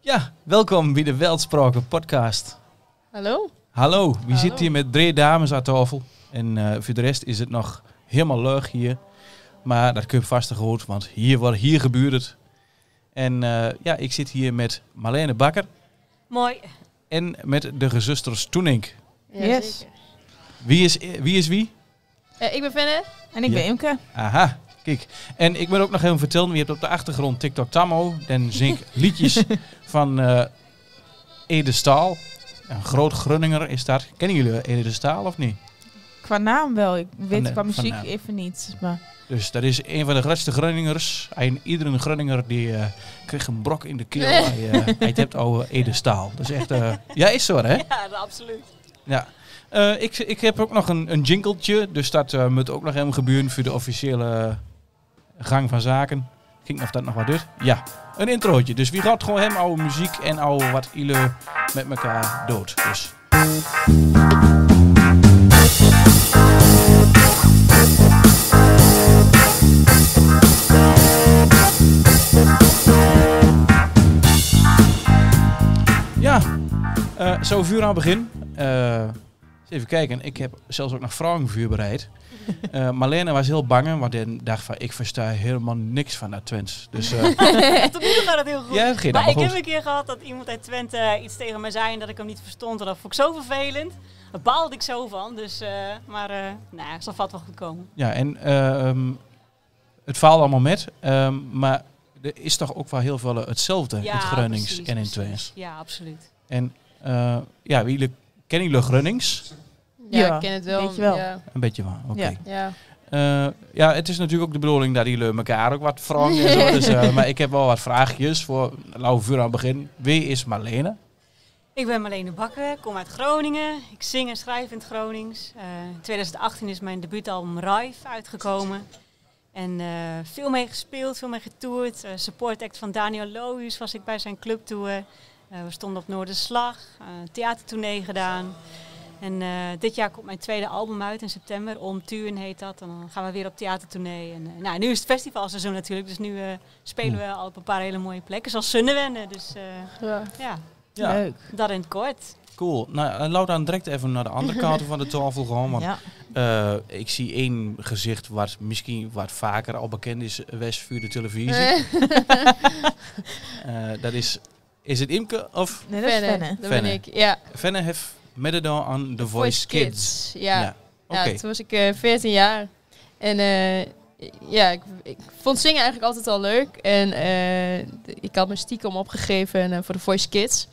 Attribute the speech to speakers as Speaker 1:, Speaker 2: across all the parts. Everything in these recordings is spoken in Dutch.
Speaker 1: Ja, welkom bij de Weltspraken podcast.
Speaker 2: Hallo.
Speaker 1: Hallo, we zitten hier met 3 dames aan tafel. En voor de rest is het nog helemaal leuk hier. Maar dat kun je vast gehoord, want hier gebeurt het. En ik zit hier met Marlene Bakker.
Speaker 3: Mooi.
Speaker 1: En met de gezusters Toenink.
Speaker 2: Ja,
Speaker 3: Yes.
Speaker 2: zeker.
Speaker 1: Wie is wie?
Speaker 2: Ik ben Fenne.
Speaker 3: En ik ben Imke.
Speaker 1: Aha, kijk. En ik wil ook nog even vertellen, wie hebt op de achtergrond TikTok Tammo. Dan zing ik liedjes van Ede Staal. Een groot Grunninger is dat. Kennen jullie Ede Staal of niet?
Speaker 3: Qua naam wel. Ik weet
Speaker 1: de-
Speaker 3: qua
Speaker 1: van
Speaker 3: muziek
Speaker 1: naam.
Speaker 3: even niet. Maar
Speaker 1: Dus dat is een van de grootste Grunningers. Iedere Grunninger die kreeg een brok in de keel. Hij het hebt over Ede Staal. Dat is echt... ja, is zo hè?
Speaker 3: ja, absoluut.
Speaker 1: Ja. Ik heb ook nog een jingletje. Dus dat moet ook nog helemaal gebeuren voor de officiële gang van zaken. Kijk of dat nog wat doet. Ja, een introotje. Dus wie gaat gewoon hem oude muziek en oude wat jullie met elkaar dood. Dus. Ja, zo vuur aan het begin. Eens even kijken. Ik heb zelfs ook nog vragenvuur bereid. Marlene was heel bang, want hij dacht van ik versta helemaal niks van dat Twents. Dus
Speaker 4: Tot nu toe gaat het heel goed.
Speaker 1: ja, het ging
Speaker 4: Maar ik
Speaker 1: allemaal
Speaker 4: heb
Speaker 1: goed.
Speaker 4: een keer gehad dat iemand uit Twente iets tegen mij zei en dat ik hem niet verstond. En dat vond ik zo vervelend. Daar baalde ik zo van. Dus, het zal vast wel goed komen.
Speaker 1: Ja, en het faalt allemaal met. Maar er is toch ook wel heel veel hetzelfde in het Grunnings
Speaker 4: precies,
Speaker 1: en in
Speaker 4: precies.
Speaker 1: Twents.
Speaker 4: Ja, absoluut.
Speaker 1: En kennen jullie Grunnings?
Speaker 2: Ja, ik ken het wel.
Speaker 3: weet je wel.
Speaker 2: Ja.
Speaker 1: Een beetje wel, oké.
Speaker 3: Ja.
Speaker 2: Ja.
Speaker 1: Het is natuurlijk ook de bedoeling dat jullie elkaar ook wat vragen en zo. Dus, maar ik heb wel wat vraagjes voor lauw vuur aan het begin. Wie is Marlene?
Speaker 4: Ik ben Marlene Bakker, kom uit Groningen. Ik zing en schrijf in het Gronings. In 2018 is mijn debuutalbum Rive uitgekomen. En veel mee gespeeld, veel mee getoerd. Support act van Daniel Lohuis was ik bij zijn clubtour. We stonden op Noorderslag, theatertournee gedaan. En dit jaar komt mijn tweede album uit in september. Om Tuin heet dat. En dan gaan we weer op theatertournee. En nu is het festivalseizoen natuurlijk. Dus nu spelen we al op een paar hele mooie plekken. Zoals Sunnewende. Dus
Speaker 2: Ja.
Speaker 4: ja,
Speaker 1: Ja,
Speaker 3: Leuk.
Speaker 4: dat in het kort.
Speaker 1: cool. Nou, laat dan direct even naar de andere kant van de tafel gaan. Want
Speaker 3: Ja.
Speaker 1: ik zie één gezicht wat misschien wat vaker al bekend is voor de televisie. Dat is het Imke of
Speaker 3: Nee, dat is
Speaker 2: Fenne,
Speaker 3: Fenne.
Speaker 2: dat
Speaker 1: Fenne.
Speaker 2: ben ik. Ja.
Speaker 1: Venne heeft meegedaan aan The Voice Kids.
Speaker 2: Ja.
Speaker 1: Oké.
Speaker 2: Ja, toen was ik 14 jaar. En ik vond zingen eigenlijk altijd al leuk. En ik had me stiekem opgegeven voor de Voice Kids.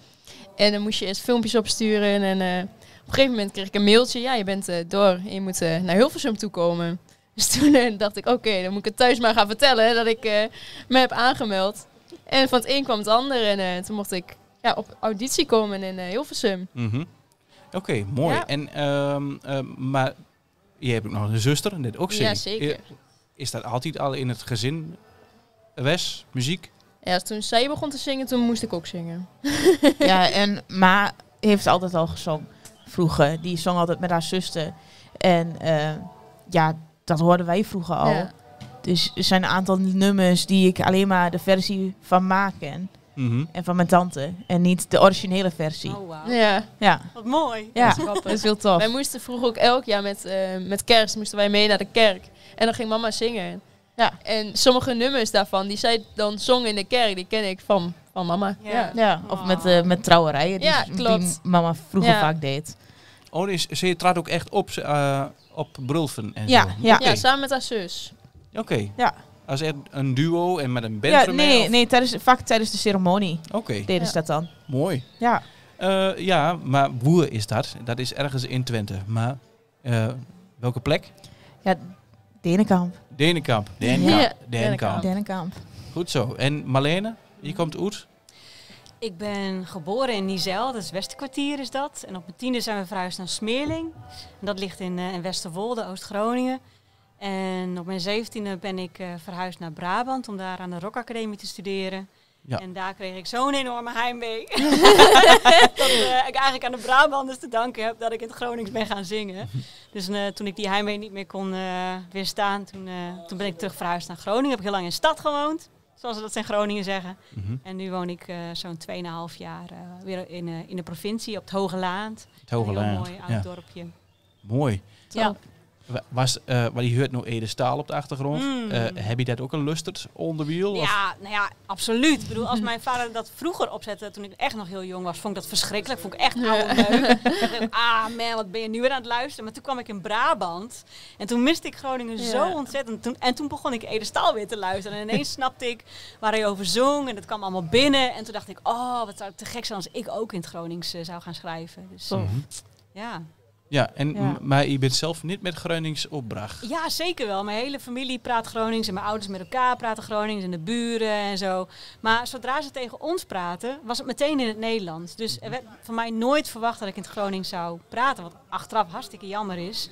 Speaker 2: En dan moest je eerst filmpjes opsturen. En op een gegeven moment kreeg ik een mailtje. Ja, je bent door. En je moet naar Hilversum toe komen. Dus toen dacht ik, oké, dan moet ik het thuis maar gaan vertellen dat ik me heb aangemeld. En van het een kwam het ander. En toen mocht ik op auditie komen in Hilversum.
Speaker 1: Mhm. Oké, mooi.
Speaker 2: Ja.
Speaker 1: En, maar je hebt ook nog een zuster en dit ook zingen.
Speaker 2: Ja, zeker.
Speaker 1: Is dat altijd al in het gezin? Muziek?
Speaker 2: Ja, toen zij begon te zingen, toen moest ik ook zingen.
Speaker 3: Ja, en Ma heeft altijd al gezongen. Vroeger. Die zong altijd met haar zuster. En dat hoorden wij vroeger al.
Speaker 2: Ja.
Speaker 3: Dus er zijn een aantal nummers die ik alleen maar de versie van Ma ken.
Speaker 1: Mhm.
Speaker 3: En van mijn tante. En niet de originele versie.
Speaker 4: Oh, wauw.
Speaker 2: Ja,
Speaker 3: Ja,
Speaker 4: Wat mooi.
Speaker 3: ja.
Speaker 2: grappig.
Speaker 3: Dat is heel tof.
Speaker 2: Wij moesten vroeger ook elk jaar met kerst moesten wij mee naar de kerk. En dan ging mama zingen.
Speaker 3: Ja.
Speaker 2: En sommige nummers daarvan, die zij dan zong in de kerk, die ken ik van mama.
Speaker 4: Ja.
Speaker 3: Ja, of
Speaker 4: Oh.
Speaker 3: met trouwerijen die,
Speaker 2: Ja, klopt.
Speaker 3: die mama vroeger
Speaker 2: Ja.
Speaker 3: vaak deed.
Speaker 1: Oh, ze trad ook echt op Brulfen en
Speaker 3: Ja,
Speaker 1: zo?
Speaker 3: ja.
Speaker 1: Oké.
Speaker 2: Ja, samen met haar zus.
Speaker 1: Oké.
Speaker 3: Ja.
Speaker 1: Als echt een duo en met een band
Speaker 3: Ja,
Speaker 1: ermee,
Speaker 3: nee,
Speaker 1: of-
Speaker 3: nee vaak tijdens de ceremonie
Speaker 1: Oké,
Speaker 3: deden
Speaker 2: Ja.
Speaker 3: ze dat dan.
Speaker 1: mooi.
Speaker 3: Ja.
Speaker 1: Ja, maar Woer is dat. Dat is ergens in Twente. Maar welke plek?
Speaker 3: Ja, Denenkamp.
Speaker 1: Denenkamp.
Speaker 2: Ja,
Speaker 1: Denenkamp.
Speaker 2: Denenkamp.
Speaker 3: Denenkamp.
Speaker 1: Goed zo. En Marlene, je komt uit?
Speaker 4: Ik ben geboren in Niezijl, dat is Westerkwartier is dat. En op mijn 10e zijn we verhuisd naar Smeerling. En dat ligt in Westerwolde, Oost-Groningen. En op mijn 17e ben ik verhuisd naar Brabant om daar aan de Rock Academie te studeren.
Speaker 1: Ja.
Speaker 4: En daar kreeg ik zo'n enorme heimwee. Dat ik eigenlijk aan de Brabanders te danken heb dat ik in het Gronings ben gaan zingen. Dus toen ik die heimwee niet meer kon weerstaan, toen ben ik terug verhuisd naar Groningen. Heb ik heel lang in de stad gewoond. zoals ze dat in Groningen zeggen.
Speaker 1: Mhm.
Speaker 4: En nu woon ik zo'n 2,5 jaar weer in de provincie, op het Hoge Laand.
Speaker 1: Het Hoge
Speaker 4: Een heel
Speaker 1: Land.
Speaker 4: mooi oud
Speaker 1: Ja.
Speaker 4: dorpje.
Speaker 1: Mooi.
Speaker 4: Ja.
Speaker 1: Maar je hoort nu Ede Staal op de achtergrond. Heb je dat ook een lusterd onderwiel? of?
Speaker 4: Ja, nou ja, absoluut. Ik bedoel, als mijn vader dat vroeger opzette, toen ik echt nog heel jong was, vond ik dat verschrikkelijk. Vond ik echt oude meuk. Ik dacht, man, wat ben je nu weer aan het luisteren? Maar toen kwam ik in Brabant en toen miste ik Groningen zo ontzettend. En toen begon ik Ede Staal weer te luisteren. En ineens snapte ik waar hij over zong en dat kwam allemaal binnen. En toen dacht ik, wat zou het te gek zijn als ik ook in het Gronings zou gaan schrijven. Dus ja.
Speaker 1: Ja, en
Speaker 3: Ja.
Speaker 1: maar je bent zelf niet met Gronings opbracht.
Speaker 4: Ja, zeker wel. Mijn hele familie praat Gronings en mijn ouders met elkaar praten Gronings en de buren en zo. Maar zodra ze tegen ons praten, was het meteen in het Nederlands. Dus er werd van mij nooit verwacht dat ik in het Gronings zou praten, wat achteraf hartstikke jammer is.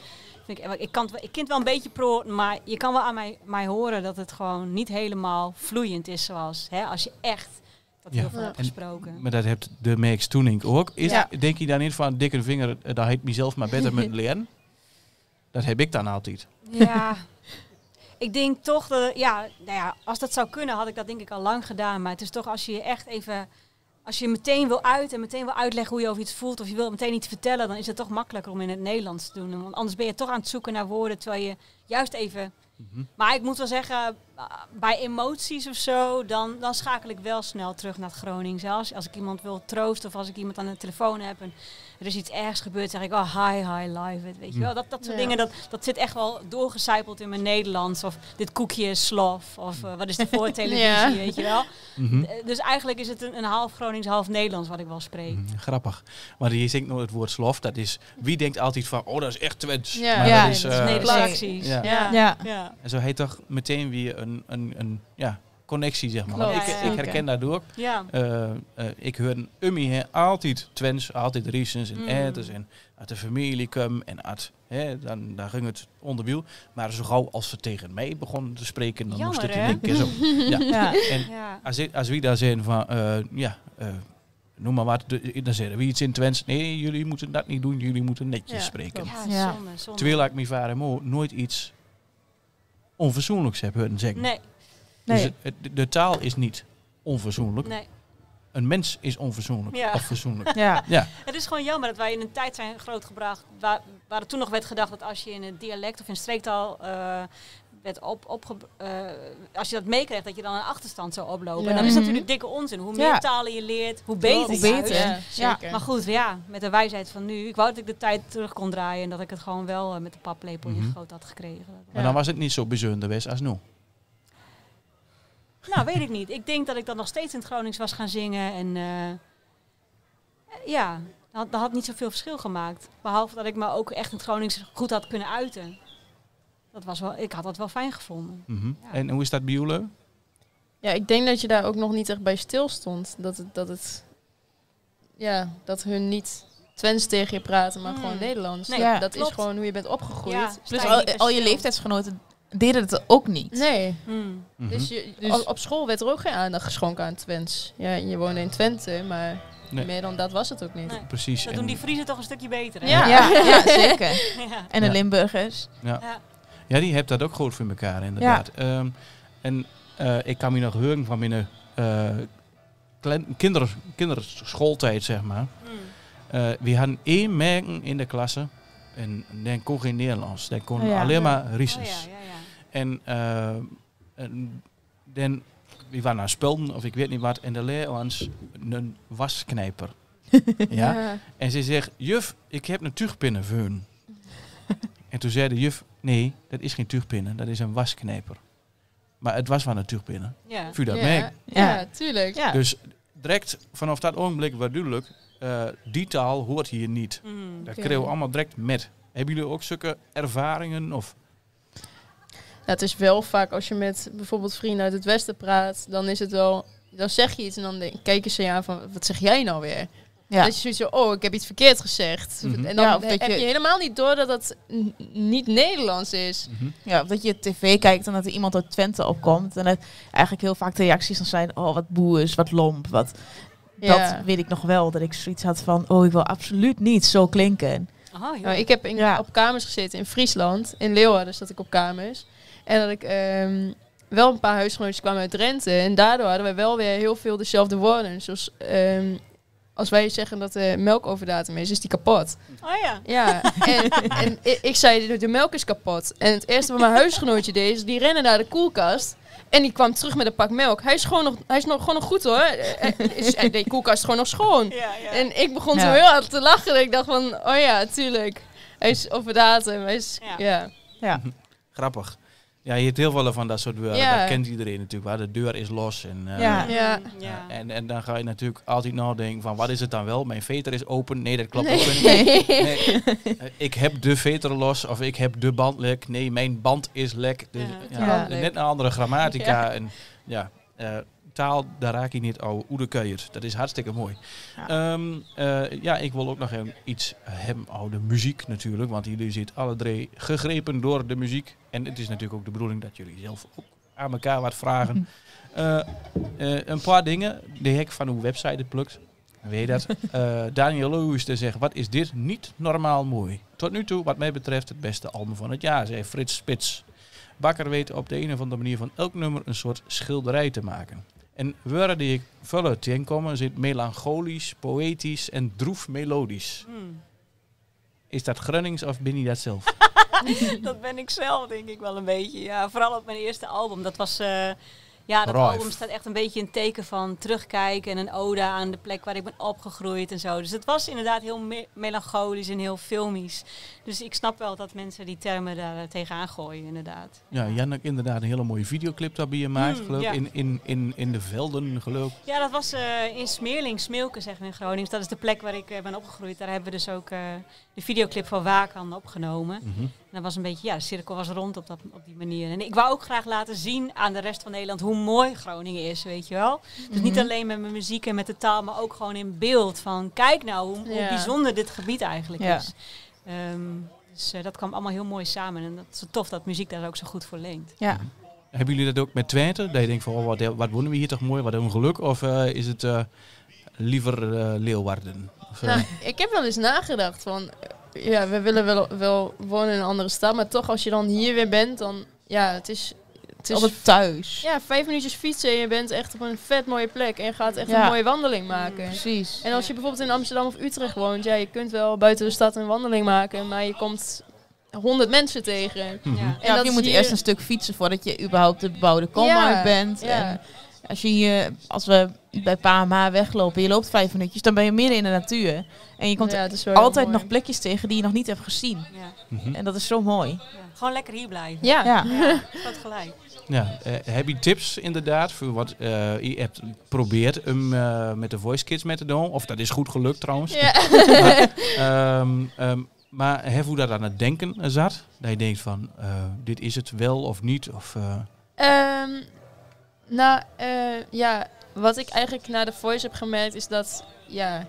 Speaker 4: Ik kan het wel een beetje proten, maar je kan wel aan mij horen dat het gewoon niet helemaal vloeiend is zoals als je echt dat heel veel hebt gesproken.
Speaker 1: Maar dat heeft de Max Toening ook.
Speaker 3: Ja.
Speaker 1: Denk je daar niet van, dikke vinger, daar heet mezelf maar beter met leren? Dat heb ik dan altijd.
Speaker 4: Ja, ik denk toch dat, als dat zou kunnen, had ik dat denk ik al lang gedaan. Maar het is toch als je echt even, als je meteen wil en meteen wil uitleggen hoe je over iets voelt, of je wil meteen iets vertellen, dan is het toch makkelijker om in het Nederlands te doen. Want anders ben je toch aan het zoeken naar woorden, terwijl je juist even... Maar ik moet wel zeggen, bij emoties of zo, dan schakel ik wel snel terug naar het Gronings. Zelfs als ik iemand wil troosten of als ik iemand aan de telefoon heb en er is iets ergs gebeurd, zeg ik, hi, live it, weet je wel. Dat soort dingen, dat zit echt wel doorgecijpeld in mijn Nederlands. Of dit koekje is slof, of wat is er voor televisie, weet je wel. Dus eigenlijk is het een half Gronings, half Nederlands wat ik wel spreek.
Speaker 1: Grappig. Maar je zingt nooit het woord slof. Dat is, wie denkt altijd van, dat is echt Twents.
Speaker 2: Ja.
Speaker 1: Maar
Speaker 3: Ja,
Speaker 1: dat is,
Speaker 4: Dat is Nederlandse acties.
Speaker 1: ja.
Speaker 3: Ja.
Speaker 1: En zo heet toch meteen weer een connectie, zeg maar.
Speaker 2: Klopt.
Speaker 1: Want ik
Speaker 3: Ja.
Speaker 1: herken dat ook.
Speaker 4: Ja.
Speaker 1: Ik hoor een Ummi altijd Twents, altijd Riesens en Erters en uit de familie kwam en dan ging het onderwiel. Maar zo gauw als ze tegen mij begonnen te spreken, dan moest het in
Speaker 4: Jammer,
Speaker 1: één keer zo. Ja.
Speaker 3: Ja.
Speaker 1: En
Speaker 4: Ja.
Speaker 1: als we daar zijn van, noem maar wat, dan zeggen we iets in Twents. Nee, jullie moeten dat niet doen, jullie moeten netjes
Speaker 2: Ja,
Speaker 1: spreken.
Speaker 2: klopt.
Speaker 4: Ja,
Speaker 3: Ja.
Speaker 4: zonde.
Speaker 1: Terwijl ik mijn vader en moeder nooit iets onverzoenlijks heb horen zeggen.
Speaker 4: Nee,
Speaker 1: Dus de taal is niet onverzoenlijk.
Speaker 4: nee.
Speaker 1: Een mens is onverzoenlijk.
Speaker 4: Ja.
Speaker 1: Of verzoenlijk.
Speaker 3: Ja.
Speaker 1: Ja.
Speaker 4: Het is gewoon jammer dat wij in een tijd zijn grootgebracht waar er toen nog werd gedacht dat als je in een dialect of in streektaal werd als je dat meekreeg, dat je dan een achterstand zou oplopen.
Speaker 2: Ja.
Speaker 4: En dat is
Speaker 3: Mhm.
Speaker 4: natuurlijk dikke onzin. Hoe meer
Speaker 3: Ja.
Speaker 4: talen je leert, hoe beter.
Speaker 3: Hoe beter.
Speaker 4: juist.
Speaker 2: Ja,
Speaker 3: Ja.
Speaker 2: zeker.
Speaker 4: Maar goed, ja, met de wijsheid van nu. Ik wou dat ik de tijd terug kon draaien en dat ik het gewoon wel met de paplepel in groot had gekregen.
Speaker 1: Maar dan was het niet zo bijzonder geweest als nu.
Speaker 4: Nou, weet ik niet. Ik denk dat ik dan nog steeds in het Gronings was gaan zingen. En dat had niet zoveel verschil gemaakt. Behalve dat ik me ook echt in het Gronings goed had kunnen uiten. Ik had dat wel fijn gevonden.
Speaker 1: Mhm.
Speaker 4: Ja.
Speaker 1: En hoe is dat bij jullie?
Speaker 2: Ja, ik denk dat je daar ook nog niet echt bij stil stond. Dat hun niet Twents tegen je praten, maar gewoon Nederlands.
Speaker 4: Nee,
Speaker 3: Ja,
Speaker 2: dat
Speaker 4: klopt.
Speaker 2: is gewoon hoe je bent opgegroeid.
Speaker 4: Ja.
Speaker 3: Plus
Speaker 4: Sta je niet bij
Speaker 3: al je
Speaker 4: stil.
Speaker 3: leeftijdsgenoten deden het ook niet.
Speaker 2: Nee,
Speaker 4: Hmm.
Speaker 1: Mhm.
Speaker 2: dus, op school werd er ook geen aandacht geschonken aan Twents. Ja, je woonde in Twente, maar
Speaker 1: Nee.
Speaker 2: meer dan dat was het ook niet.
Speaker 4: Nee.
Speaker 1: Precies.
Speaker 4: Dat
Speaker 1: En-
Speaker 4: doen die Friesen toch een stukje beter, hè?
Speaker 2: Ja.
Speaker 3: Ja, zeker.
Speaker 4: Ja.
Speaker 3: En de
Speaker 1: Ja.
Speaker 3: Limburgers.
Speaker 1: Ja, die hebt dat ook goed voor elkaar, inderdaad. Ik kan me nog heugen van mijn kinderschooltijd, zeg maar.
Speaker 4: Hmm.
Speaker 1: We hadden 1 merken in de klasse. En dan kon geen Nederlands. Dan kon
Speaker 3: Oh ja.
Speaker 1: alleen maar
Speaker 4: Oh,
Speaker 1: Riesens.
Speaker 4: ja.
Speaker 1: En dan, we waren naar spullen of ik weet niet wat. En de leer ons een wasknijper. Ja? En ze zegt, juf, ik heb een tuigpinnen voor u. En toen zei de juf, nee, dat is geen tuigpinnen, dat is een wasknijper. Maar het was wel een tuigpinnen.
Speaker 4: Ja.
Speaker 1: Vuur dat
Speaker 2: Ja,
Speaker 1: merk.
Speaker 2: ja, tuurlijk.
Speaker 3: Ja.
Speaker 1: Dus direct vanaf dat ogenblik werd duidelijk, die taal hoort hier niet.
Speaker 4: Hmm.
Speaker 1: Dat
Speaker 2: Oké.
Speaker 1: kregen we allemaal direct met. Hebben jullie ook zulke ervaringen? Of?
Speaker 2: Ja, het is wel vaak als je met bijvoorbeeld vrienden uit het Westen praat, dan is het wel, dan zeg je iets en dan kijken ze je aan van, wat zeg jij nou weer?
Speaker 3: Ja.
Speaker 2: Dat je zoiets van, oh, ik heb iets verkeerd gezegd.
Speaker 1: Mhm.
Speaker 2: En dan
Speaker 3: Ja, of dat
Speaker 2: heb je
Speaker 3: je-
Speaker 2: helemaal niet door dat het niet Nederlands is.
Speaker 3: Ja, of dat je tv kijkt en dat er iemand uit Twente opkomt. En dat eigenlijk heel vaak de reacties dan zijn, oh wat boers, wat lomp, wat...
Speaker 2: Ja.
Speaker 3: Dat weet ik nog wel, dat ik zoiets had van, oh ik wil absoluut niet zo klinken.
Speaker 4: Oh, joh.
Speaker 2: Nou, ik heb
Speaker 3: Ja.
Speaker 2: op kamers gezeten in Friesland. In Leeuwarden zat ik op kamers. En dat ik wel een paar huisgenootjes kwamen uit Drenthe. En daardoor hadden wij wel weer heel veel dezelfde woorden. Zoals als wij zeggen dat de melk over datum is die kapot.
Speaker 4: Oh ja.
Speaker 2: Ja, en ik zei, de melk is kapot. En het eerste wat mijn huisgenootje deed, is die rennen naar de koelkast. En die kwam terug met een pak melk. Hij is gewoon nog goed hoor. De koelkast is gewoon nog schoon.
Speaker 4: Ja.
Speaker 2: En ik begon zo heel hard te lachen. En ik dacht van, oh ja, tuurlijk. Hij is over datum. Hij is,
Speaker 3: Ja.
Speaker 1: Grappig. Ja, je hebt heel veel van dat soort deuren.
Speaker 2: Ja.
Speaker 1: Dat kent iedereen natuurlijk. Waar de deur is los. En,
Speaker 3: Ja.
Speaker 2: Ja.
Speaker 1: En dan ga je natuurlijk altijd nadenken van wat is het dan wel? Mijn veter is open. Nee, dat klopt ook niet.
Speaker 2: Nee.
Speaker 1: Nee. Ik heb de veter los of ik heb de band lek. Nee, mijn band is lek. Dus, net een andere grammatica.
Speaker 2: Ja.
Speaker 1: En taal, daar raak je niet over de kuier. Dat is hartstikke mooi.
Speaker 3: Ja.
Speaker 1: Ik wil ook nog iets hebben over de muziek natuurlijk. Want jullie zitten alle drie gegrepen door de muziek. En het is natuurlijk ook de bedoeling dat jullie zelf ook aan elkaar wat vragen. Een paar dingen die heb ik van uw website plukt. Weet je dat? Daniel Lewis te zeggen, wat is dit niet normaal mooi? Tot nu toe, wat mij betreft, het beste album van het jaar, zei Frits Spits. Bakker weet op de een of andere manier van elk nummer een soort schilderij te maken. En woorden die ik vullen tegenkomen zit melancholisch, poëtisch en droef melodisch. Is dat Grunnings of ben je dat zelf?
Speaker 4: Dat ben ik zelf, denk ik wel een beetje. Ja, vooral op mijn eerste album. Dat was... dat
Speaker 1: Rife.
Speaker 4: album staat echt een beetje een teken van terugkijken en een ode aan de plek waar ik ben opgegroeid en zo. Dus het was inderdaad heel melancholisch en heel filmisch. Dus ik snap wel dat mensen die termen daar tegenaan gooien, inderdaad.
Speaker 1: Ja, Jan heeft inderdaad een hele mooie videoclip daarbij gemaakt, geloof ik.
Speaker 4: Ja.
Speaker 1: In de velden, geloof ik.
Speaker 4: Ja, dat was in Smeerling, Smeelke zeggen we in Groningen. Dus dat is de plek waar ik ben opgegroeid. Daar hebben we dus ook de videoclip van Wakan opgenomen. En dat was een beetje, de cirkel was rond op die manier. En ik wou ook graag laten zien aan de rest van Nederland hoe mooi Groningen is, weet je wel. Dus niet alleen met mijn muziek en met de taal, maar ook gewoon in beeld. Van kijk nou hoe bijzonder dit gebied eigenlijk is. Dus dat kwam allemaal heel mooi samen. En dat is tof dat muziek daar ook zo goed voor leent.
Speaker 3: Ja.
Speaker 1: Hebben jullie dat ook met Twente? Dat je denkt van, wat wonen we hier toch mooi, wat een geluk? Of is het liever Leeuwarden? Of,
Speaker 2: Nou, ik heb wel eens nagedacht van... we willen wel wonen in een andere stad. Maar toch, als je dan hier weer bent, dan... Ja, het is
Speaker 3: altijd thuis.
Speaker 2: Ja, 5 minuutjes fietsen en je bent echt op een vet mooie plek. En je gaat echt een mooie wandeling maken.
Speaker 3: Precies.
Speaker 2: En als je bijvoorbeeld in Amsterdam of Utrecht woont... Ja, je kunt wel buiten de stad een wandeling maken. Maar je komt 100 mensen tegen.
Speaker 3: En dat je moet eerst een stuk fietsen voordat je überhaupt de bebouwde kom uit bent.
Speaker 2: Ja.
Speaker 3: En als we bij Pa en Ma weglopen, je loopt 5 minuutjes, dan ben je midden in de natuur. En je komt altijd nog plekjes tegen die je nog niet hebt gezien. Ja. En dat is zo mooi.
Speaker 4: Ja. Gewoon lekker hier blijven.
Speaker 3: Ja.
Speaker 4: Dat gelijk.
Speaker 1: Ja, heb je tips inderdaad voor wat je hebt geprobeerd om met de Voice Kids mee te doen? Of dat is goed gelukt trouwens.
Speaker 2: Ja.
Speaker 1: Maar heb je dat aan het denken zat? Dat je denkt van, dit is het wel of niet? Of,
Speaker 2: wat ik eigenlijk na de Voice heb gemerkt is dat je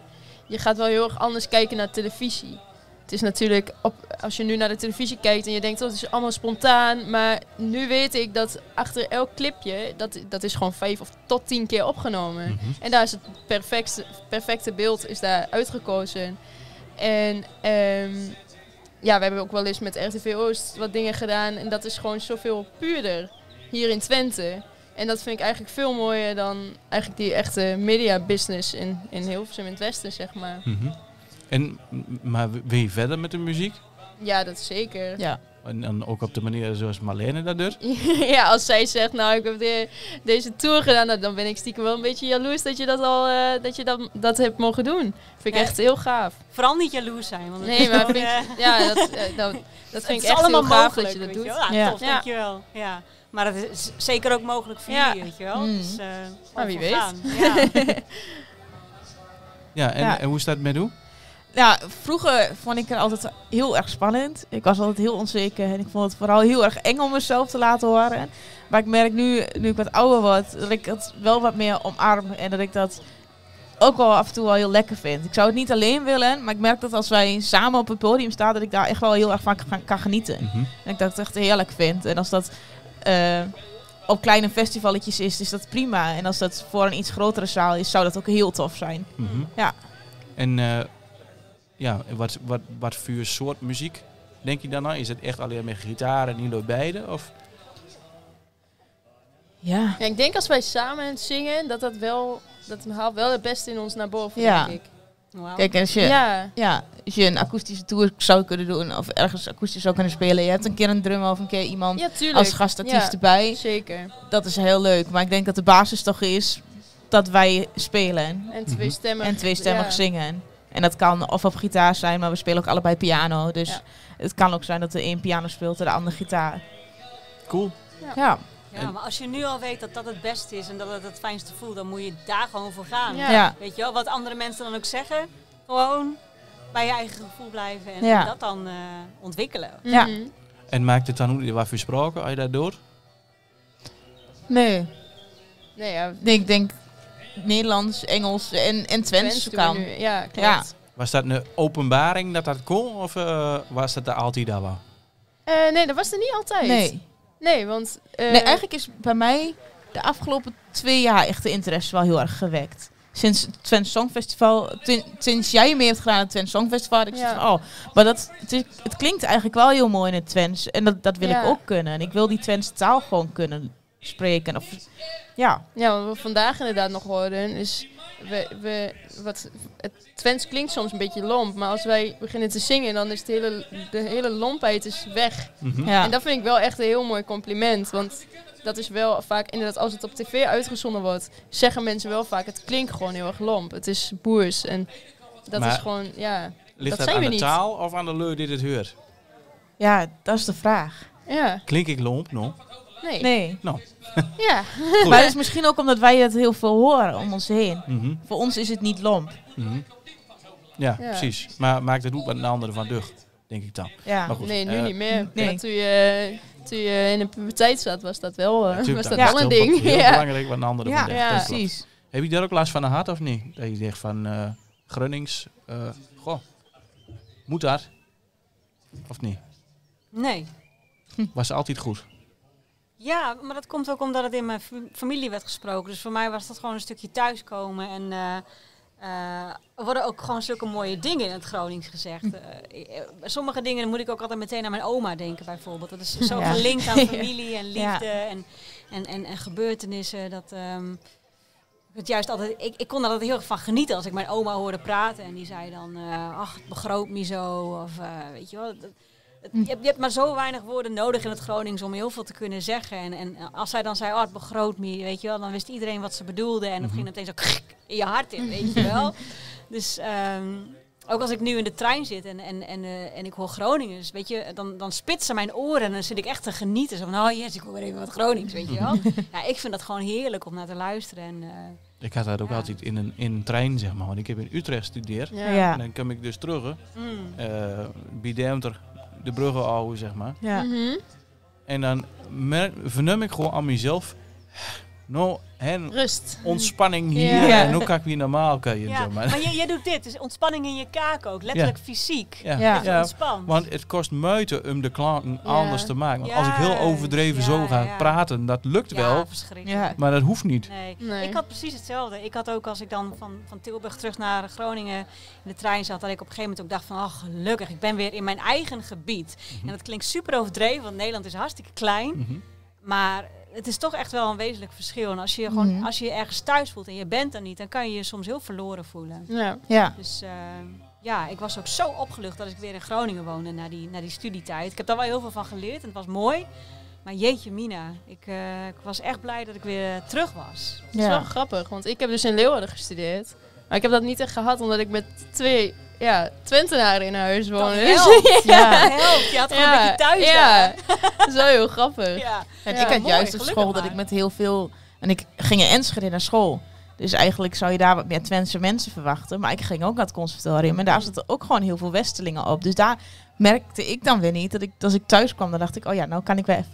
Speaker 2: gaat wel heel erg anders kijken naar televisie. Het is natuurlijk, als je nu naar de televisie kijkt en je denkt, het is allemaal spontaan. Maar nu weet ik dat achter elk clipje, dat is gewoon 5 of tot 10 keer opgenomen. En daar is het perfecte beeld is daar uitgekozen. En we hebben ook wel eens met RTV Oost wat dingen gedaan. En dat is gewoon zoveel puurder hier in Twente. En dat vind ik eigenlijk veel mooier dan eigenlijk die echte media business in Hilversum in het Westen, zeg maar.
Speaker 1: Maar wil je verder met de muziek?
Speaker 2: Ja, dat zeker.
Speaker 3: Ja.
Speaker 1: En dan ook op de manier zoals Marlene dat doet?
Speaker 2: Ja, als zij zegt, nou, ik heb deze tour gedaan, dan ben ik stiekem wel een beetje jaloers dat je dat al dat hebt mogen doen. Vind ik echt heel gaaf.
Speaker 4: Vooral niet jaloers zijn. Want
Speaker 2: nee, maar dat vind ik echt heel gaaf dat je dat doet.
Speaker 4: Ja, tof, dankjewel. Ja. Maar dat is zeker ook mogelijk voor jullie, weet je wel. Dus,
Speaker 2: wie weet.
Speaker 1: En hoe is dat met u?
Speaker 3: Ja, vroeger vond ik het altijd heel erg spannend. Ik was altijd heel onzeker en ik vond het vooral heel erg eng om mezelf te laten horen. Maar ik merk nu ik wat ouder word, dat ik het wel wat meer omarm en dat ik dat ook wel af en toe wel heel lekker vind. Ik zou het niet alleen willen, maar ik merk dat als wij samen op het podium staan, dat ik daar echt wel heel erg van kan genieten. En ik dat het echt heerlijk vind. En als dat op kleine festivaletjes is dat prima. En als dat voor een iets grotere zaal is, zou dat ook heel tof zijn. Ja.
Speaker 1: En wat voor soort muziek denk je dan aan? Is het echt alleen met gitaar en niet door beide? Of?
Speaker 3: Ja.
Speaker 2: Ja, ik denk als wij samen zingen, dat haalt wel het beste in ons naar boven,
Speaker 3: Ja.
Speaker 2: denk ik.
Speaker 4: Wauw.
Speaker 3: Kijk, als je een akoestische tour zou kunnen doen of ergens akoestisch zou kunnen spelen. Je hebt een keer een drummer of een keer iemand
Speaker 2: Ja, tuurlijk.
Speaker 3: als gastartiest erbij.
Speaker 2: Zeker.
Speaker 3: Dat is heel leuk. Maar ik denk dat de basis toch is dat wij spelen.
Speaker 2: En tweestemmig.
Speaker 3: En tweestemmig
Speaker 2: ja.
Speaker 3: zingen. En dat kan of op gitaar zijn, maar we spelen ook allebei piano. Dus
Speaker 2: Ja.
Speaker 3: het kan ook zijn dat de een piano speelt en de ander gitaar.
Speaker 1: Cool.
Speaker 3: Ja.
Speaker 4: Ja, maar als je nu al weet dat dat het beste is en dat het fijnste voelt, dan moet je daar gewoon voor gaan.
Speaker 2: Ja.
Speaker 3: Ja.
Speaker 4: Weet je wel, wat andere mensen dan ook zeggen, gewoon bij je eigen gevoel blijven en
Speaker 3: Ja.
Speaker 4: dat dan ontwikkelen.
Speaker 3: Ja.
Speaker 2: Mhm.
Speaker 1: En maakt het dan hoe wat versproken als je dat doet?
Speaker 3: Nee.
Speaker 2: Nee, ja.
Speaker 3: Ik denk Nederlands, Engels en Twents
Speaker 2: Twents doen we
Speaker 3: kan.
Speaker 2: nu. Ja, klopt.
Speaker 3: Ja.
Speaker 1: Was dat een openbaring dat kon? Of was dat er altijd daar wel?
Speaker 2: Nee, dat was er niet altijd.
Speaker 3: Nee.
Speaker 2: Nee, want...
Speaker 3: Nee, eigenlijk is bij mij de afgelopen 2 jaar echt de interesse wel heel erg gewekt. Sinds het Twents Songfestival, sinds jij mee hebt gedaan aan het Twents Songfestival, had ik zoiets van, maar het klinkt eigenlijk wel heel mooi in het Twents. En dat wil ik ook kunnen. En ik wil die Twents taal gewoon kunnen spreken. Of, ja.
Speaker 2: Ja, wat we vandaag inderdaad nog hoorden is... Het Twents klinkt soms een beetje lomp, maar als wij beginnen te zingen, dan is de hele lompheid is weg.
Speaker 1: Mhm.
Speaker 3: Ja.
Speaker 2: En dat vind ik wel echt een heel mooi compliment, want dat is wel vaak, inderdaad, als het op tv uitgezonden wordt, zeggen mensen wel vaak, het klinkt gewoon heel erg lomp. Het is boers en dat
Speaker 1: Maar
Speaker 2: is gewoon, ja...
Speaker 1: Ligt
Speaker 2: dat
Speaker 1: dat
Speaker 2: zijn
Speaker 1: aan
Speaker 2: we
Speaker 1: de
Speaker 2: niet.
Speaker 1: taal of aan de leur die dit hoort?
Speaker 3: Ja, dat is de vraag.
Speaker 2: Ja,
Speaker 1: Klink ik lomp, no?
Speaker 2: nee.
Speaker 3: Nee.
Speaker 2: Ja.
Speaker 1: Goed.
Speaker 3: Maar het is misschien ook omdat wij het heel veel horen om ons heen.
Speaker 1: Mhm,
Speaker 3: Voor ons is het niet lomp.
Speaker 1: mhm. Ja,
Speaker 2: Ja.
Speaker 1: precies. Maar maakt het ook wat een andere van dug, denk ik dan.
Speaker 3: Ja.
Speaker 1: Maar goed.
Speaker 2: Nee, nu niet meer.
Speaker 3: nee.
Speaker 2: Maar toen je in de puberteit zat, was dat wel,
Speaker 1: Natuurlijk,
Speaker 2: was dat
Speaker 1: is
Speaker 2: wel een
Speaker 1: heel
Speaker 2: ding.
Speaker 1: Heel
Speaker 2: Ja.
Speaker 1: belangrijk wat een andere
Speaker 3: Ja,
Speaker 1: van dug.
Speaker 2: ja,
Speaker 1: dat klopt.
Speaker 3: precies.
Speaker 1: Heb je daar ook last van gehad of niet? Dat je zegt van Grunnings, goh, moet dat? Of niet?
Speaker 4: Nee.
Speaker 1: Was het altijd goed?
Speaker 4: Ja, maar dat komt ook omdat het in mijn familie werd gesproken. Dus voor mij was dat gewoon een stukje thuiskomen. En er worden ook gewoon zulke mooie dingen in het Gronings gezegd. Sommige dingen moet ik ook altijd meteen aan mijn oma denken bijvoorbeeld. Dat is zo
Speaker 3: Ja.
Speaker 4: gelinkt aan familie en liefde
Speaker 3: Ja.
Speaker 4: en gebeurtenissen. Dat het juist altijd, ik kon er altijd heel erg van genieten als ik mijn oma hoorde praten. En die zei dan, ach, het begroot me zo. Of weet je wel... Je hebt maar zo weinig woorden nodig in het Gronings om heel veel te kunnen zeggen. En als zij dan zei, oh, het begroot me, weet je wel, dan wist iedereen wat ze bedoelde. En dat ging meteen zo in je hart in, weet je wel. Dus ook als ik nu in de trein zit en ik hoor Gronings, weet je, dan spitsen mijn oren en dan zit ik echt te genieten. Zo van, oh yes, ik hoor weer even wat Gronings, weet je wel. Ja, ik vind dat gewoon heerlijk om naar te luisteren. En,
Speaker 1: Ik had dat ook altijd in een trein, zeg maar. Want ik heb in Utrecht gestudeerd.
Speaker 2: Ja.
Speaker 3: Ja.
Speaker 1: En dan kom ik dus terug. Bij Deventer, de bruggen ouwe, zeg maar.
Speaker 3: Ja.
Speaker 2: Mhm.
Speaker 1: En dan verneem ik gewoon aan mezelf. Nou,
Speaker 2: Rust.
Speaker 1: ontspanning hier.
Speaker 2: Ja.
Speaker 1: En hoe kan ik weer normaal kunnen,
Speaker 4: ja,
Speaker 1: zeg maar.
Speaker 4: maar jij doet dit, dus ontspanning in je kaak ook, letterlijk fysiek.
Speaker 1: Ja.
Speaker 3: Ja.
Speaker 4: Dat je ontspant.
Speaker 1: Want het kost moeite om de klanken
Speaker 2: Ja.
Speaker 1: anders te maken. Want als ik heel
Speaker 4: Juist,
Speaker 1: overdreven zo ga
Speaker 4: ja.
Speaker 1: praten, dat lukt wel.
Speaker 4: Verschrikkelijk.
Speaker 3: Ja.
Speaker 1: Maar dat hoeft niet.
Speaker 4: Nee.
Speaker 2: Nee.
Speaker 4: Ik had precies hetzelfde. Ik had ook als ik dan van Tilburg terug naar Groningen in de trein zat, dat ik op een gegeven moment ook dacht van, oh gelukkig, ik ben weer in mijn eigen gebied. En dat klinkt super overdreven, want Nederland is hartstikke klein.
Speaker 1: Mhm.
Speaker 4: Maar het is toch echt wel een wezenlijk verschil. En als je gewoon, als je je ergens thuis voelt en je bent er niet, dan kan je je soms heel verloren voelen.
Speaker 2: Ja.
Speaker 3: Ja.
Speaker 4: Dus ja, ik was ook zo opgelucht dat ik weer in Groningen woonde na die studietijd. Ik heb daar wel heel veel van geleerd en het was mooi. Maar jeetje mina, ik was echt blij dat ik weer terug was.
Speaker 2: Dat is wel grappig, want ik heb dus in Leeuwarden gestudeerd. Maar ik heb dat niet echt gehad, omdat ik met 2 Twentenaren in huis woonde.
Speaker 4: Dat
Speaker 2: Dus-
Speaker 4: helpt.
Speaker 3: Ja.
Speaker 4: Dat helpt. Je had gewoon een beetje thuis
Speaker 2: ja. Dat is wel heel grappig.
Speaker 4: Ja.
Speaker 3: En
Speaker 2: Ja,
Speaker 3: ik had
Speaker 4: mooi,
Speaker 3: juist op
Speaker 4: gelukkig
Speaker 3: school dat
Speaker 4: maar.
Speaker 3: ik met heel veel... En ik ging in Enschede naar school. Dus eigenlijk zou je daar wat meer Twentse mensen verwachten. Maar ik ging ook naar het conservatorium. En daar zaten ook gewoon heel veel Westelingen op. Dus daar merkte ik dan weer niet dat ik, als ik thuis kwam, dan dacht ik, oh ja, nou kan ik weer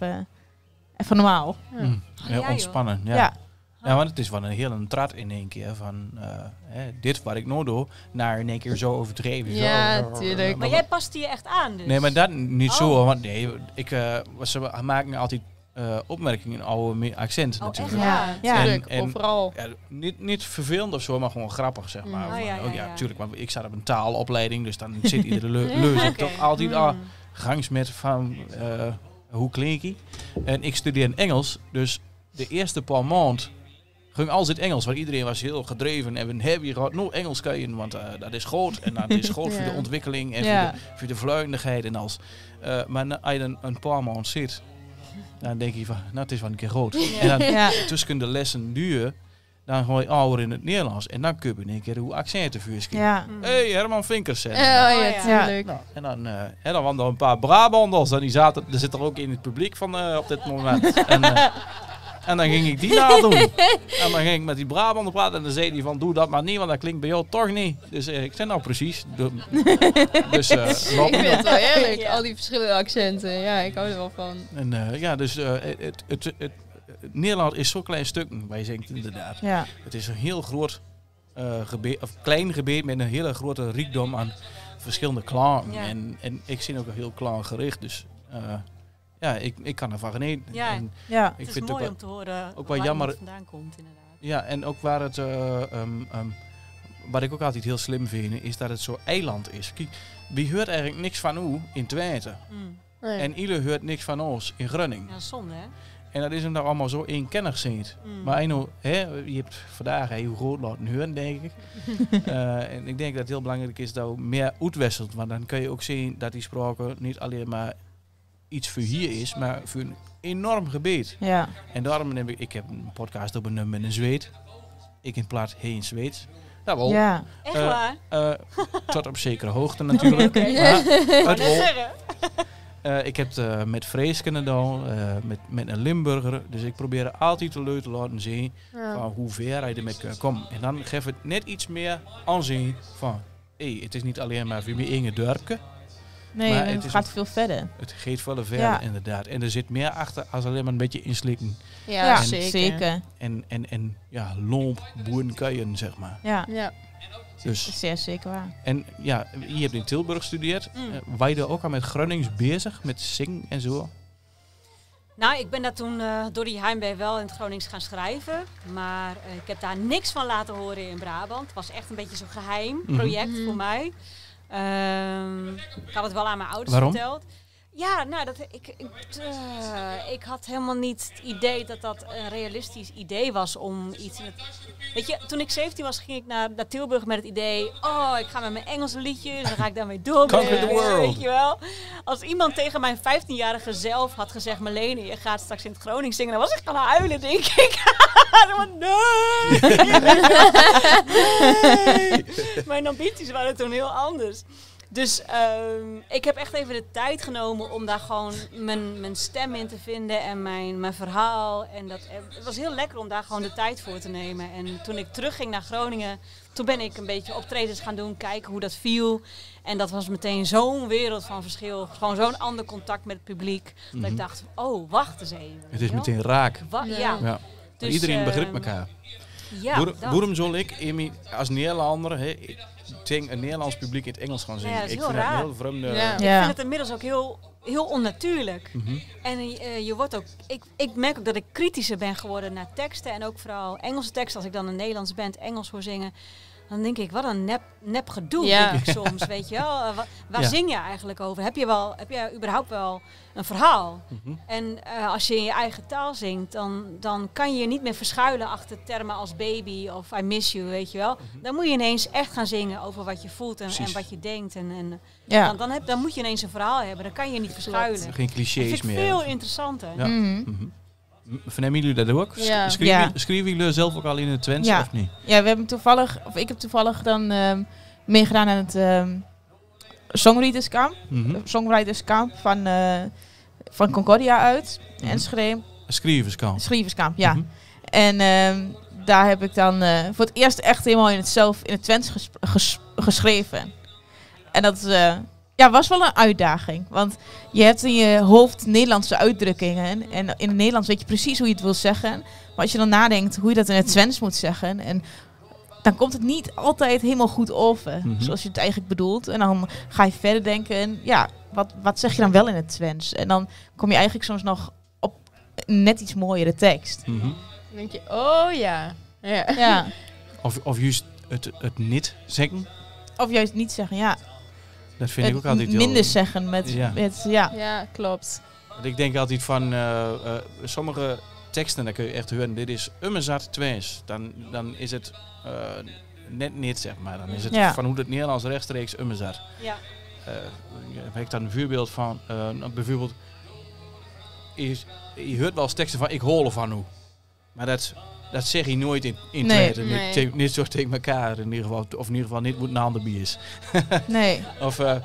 Speaker 3: even normaal.
Speaker 2: Ja.
Speaker 1: Ja,
Speaker 4: joh.
Speaker 1: ontspannen. Ja.
Speaker 3: Ja.
Speaker 1: Ja, want het is wel een hele trat in één keer van dit wat ik nou doe, naar in één keer zo overdreven.
Speaker 2: Ja,
Speaker 1: zo.
Speaker 2: tuurlijk.
Speaker 4: Maar jij paste je echt aan dus.
Speaker 1: Nee, maar dat niet
Speaker 4: Oh.
Speaker 1: zo, want nee, ze maken altijd opmerkingen in oude accent
Speaker 4: Oh,
Speaker 1: natuurlijk.
Speaker 4: echt?
Speaker 3: Ja.
Speaker 2: Ja,
Speaker 3: Ja.
Speaker 2: tuurlijk.
Speaker 1: En-
Speaker 2: Overal.
Speaker 1: Ja, niet vervelend of zo, maar gewoon grappig, zeg maar.
Speaker 2: Mm.
Speaker 4: Oh, ja, ja,
Speaker 1: Ook,
Speaker 4: ja.
Speaker 1: tuurlijk, maar ik zat op een taalopleiding, dus dan zit iedere leus ik
Speaker 4: Oké.
Speaker 1: toch altijd
Speaker 4: Mm.
Speaker 1: al gangs met van hoe klink ik? En ik studeer in Engels, dus de eerste paar maanden ging alles in het Engels. Want iedereen was heel gedreven. En we hebben hier nog Engels kijken, want dat is groot. En dat is goed voor de ontwikkeling en voor de vluidigheid en alles. Maar als je een paar maanden zit, dan denk je van, nou, het is wel een keer groot. En dan tussen de lessen duur, dan gooi je ouder in het Nederlands. En dan kun je in één keer hoe accenten vuurschen.
Speaker 3: Ja.
Speaker 1: Hey, Herman Vinkers.
Speaker 2: tuurlijk.
Speaker 1: Nou, en dan waren er een paar Brabanders. En die zaten, er zit er ook in het publiek van op dit moment. En dan ging ik die nadoen. En dan ging ik met die Brabander praten. En dan zei hij van, doe dat maar niet, want dat klinkt bij jou toch niet. Dus ik zei nou precies. Dus
Speaker 2: Ik vind het wel eerlijk, al die verschillende accenten. Ja, ik hou er wel van.
Speaker 1: En het Nederland is zo'n klein stuk, waar je zegt inderdaad.
Speaker 3: Ja.
Speaker 1: Het is een heel groot gebied, of klein gebied met een hele grote rijkdom aan verschillende klanken.
Speaker 4: Ja.
Speaker 1: En ik zie ook heel klankgericht, dus ik kan ervan genieten.
Speaker 4: Ja.
Speaker 1: En
Speaker 3: Ja.
Speaker 4: Het is
Speaker 1: vind
Speaker 4: mooi
Speaker 1: ook
Speaker 4: om te horen
Speaker 1: ook wel
Speaker 4: waar
Speaker 1: jammer.
Speaker 4: iemand vandaan komt, inderdaad.
Speaker 1: ja, en ook waar het, wat ik ook altijd heel slim vind, is dat het zo eiland is. Kijk, wie hoort eigenlijk niks van u in Twente?
Speaker 2: Nee.
Speaker 1: En ieder hoort niks van ons in Groningen.
Speaker 4: Ja, zonde, hè?
Speaker 1: En dat is hem daar allemaal zo eenkennig ziet. Maar je hebt vandaag heel groot laten horen, denk ik. En ik denk dat het heel belangrijk is dat we meer uitwisselt. Want dan kun je ook zien dat die sprake niet alleen maar iets voor hier is, maar voor een enorm gebied.
Speaker 3: Ja.
Speaker 1: En daarom heb ik heb een podcast opgenomen met een Zweed. Ik in plaats heen Zweeds. Nou wel.
Speaker 3: Ja.
Speaker 4: Echt waar?
Speaker 1: Tot op zekere hoogte natuurlijk.
Speaker 4: Oké.
Speaker 1: Maar het
Speaker 4: Net
Speaker 1: wel.
Speaker 4: zeggen.
Speaker 1: Ik heb het met Vreesken gedaan, met een Limburger. Dus ik probeer altijd te leuk te laten zien van hoe ver je ermee komt. En dan geeft het net iets meer aanzien van, het is niet alleen maar voor mijn eigen dorpje.
Speaker 3: Nee,
Speaker 1: Maar
Speaker 3: het
Speaker 1: het is
Speaker 3: gaat
Speaker 1: ook-
Speaker 3: veel verder.
Speaker 1: Het gaat veel verder
Speaker 3: Ja.
Speaker 1: inderdaad. En er zit meer achter als alleen maar een beetje inslikken.
Speaker 2: Ja,
Speaker 1: En-
Speaker 2: zeker.
Speaker 1: En lomp, boerenkuien, zeg maar.
Speaker 3: Ja,
Speaker 2: Ja.
Speaker 1: Dus,
Speaker 3: zeer zeker waar.
Speaker 1: en ja, je hebt in Tilburg gestudeerd. Waar je ook al met Gronings bezig, met zingen en zo?
Speaker 4: Nou, ik ben daar toen door die heimwee wel in het Gronings gaan schrijven. Maar ik heb daar niks van laten horen in Brabant. Het was echt een beetje zo'n geheim project voor mij. Ik had het wel aan mijn ouders
Speaker 1: Waarom?
Speaker 4: verteld. Ja, nou, ik had helemaal niet het idee dat dat een realistisch idee was om iets... Weet je, toen ik 17 was, ging ik naar Tilburg met het idee... Oh, ik ga met mijn Engelse liedjes, dan ga ik daarmee doorbreken.
Speaker 1: Conquer the world.
Speaker 4: Weet je wel? Als iemand tegen mijn 15-jarige zelf had gezegd... Marlene, je gaat straks in het Gronings zingen... dan was ik gaan huilen, denk ik. Nee! Nee! Mijn ambities waren toen heel anders. Dus ik heb echt even de tijd genomen om daar gewoon mijn stem in te vinden en mijn verhaal. En het was heel lekker om daar gewoon de tijd voor te nemen. En toen ik terugging naar Groningen, toen ben ik een beetje optredens gaan doen, kijken hoe dat viel. En dat was meteen zo'n wereld van verschil. Gewoon zo'n ander contact met het publiek. Dat ik dacht, oh, wacht eens even.
Speaker 1: Het is meteen raak.
Speaker 4: Ja.
Speaker 1: Ja.
Speaker 4: Dus,
Speaker 1: Iedereen begrijpt elkaar.
Speaker 4: Ja,
Speaker 1: Waarom zal ik als Nederlander, ik denk een Nederlands publiek in het Engels gaan zingen?
Speaker 4: Ja, dat is
Speaker 1: ik
Speaker 4: heel
Speaker 1: vind dat
Speaker 4: raar.
Speaker 1: een heel vreemde...
Speaker 2: Ja.
Speaker 4: Ik vind het inmiddels ook heel onnatuurlijk. En je wordt ook... Ik merk ook dat ik kritischer ben geworden naar teksten. En ook vooral Engelse teksten. Als ik dan een Nederlandse band Engels hoor zingen... Dan denk ik, wat een nep gedoe,
Speaker 2: Ja.
Speaker 4: denk ik soms, weet je wel. Waar
Speaker 1: Ja.
Speaker 4: zing je eigenlijk over? Heb je überhaupt wel een verhaal? En als je in je eigen taal zingt, dan kan je je niet meer verschuilen achter termen als baby of I miss you, weet je wel. Dan moet je ineens echt gaan zingen over wat je voelt en wat je denkt. En
Speaker 3: Ja.
Speaker 4: dan moet je ineens een verhaal hebben. Dan kan je niet verschuilen.
Speaker 1: Geen
Speaker 4: Dat
Speaker 1: clichés
Speaker 4: vind ik
Speaker 1: meer.
Speaker 4: veel interessanter.
Speaker 1: Ja. Vernemen jullie dat ook?
Speaker 3: Ja.
Speaker 1: Schrijven jullie zelf ook al in het Twents
Speaker 3: Ja.
Speaker 1: of niet?
Speaker 3: Ja, ik heb toevallig dan meegedaan aan het Songwriterskamp van Concordia uit. En Schrijverskamp, ja. En daar heb ik dan voor het eerst echt helemaal in het Twents geschreven. En dat was wel een uitdaging. Want je hebt in je hoofd Nederlandse uitdrukkingen. En in het Nederlands weet je precies hoe je het wil zeggen. Maar als je dan nadenkt hoe je dat in het Twents moet zeggen... En dan komt het niet altijd helemaal goed over. Zoals je het eigenlijk bedoelt. En dan ga je verder denken... Ja, wat zeg je dan wel in het Twents? En dan kom je eigenlijk soms nog op een net iets mooiere tekst.
Speaker 2: Dan denk je, oh ja. Ja.
Speaker 3: Ja.
Speaker 1: Of juist het niet zeggen.
Speaker 3: Of juist niet zeggen, ja.
Speaker 1: Dat vind ik ook altijd
Speaker 3: minder zeggen met...
Speaker 1: Ja.
Speaker 3: Ja.
Speaker 2: Ja, klopt.
Speaker 1: Want ik denk altijd van sommige teksten, dan kun je echt horen, dit is Ummezat 2. Dan is het net niet, zeg maar. Dan is het
Speaker 3: Ja.
Speaker 1: van hoe het Nederlands rechtstreeks Ummezat.
Speaker 4: Ja.
Speaker 1: Heb ik dan een voorbeeld van, bijvoorbeeld, je hoort wel eens teksten van, ik hol van hoe. Maar dat zeg je nooit in
Speaker 3: Nee.
Speaker 1: tweede.
Speaker 2: Nee.
Speaker 1: Niet zo tegen elkaar, in ieder geval. Of in ieder geval niet moet een ander bier is.
Speaker 3: Nee.
Speaker 1: Of, dan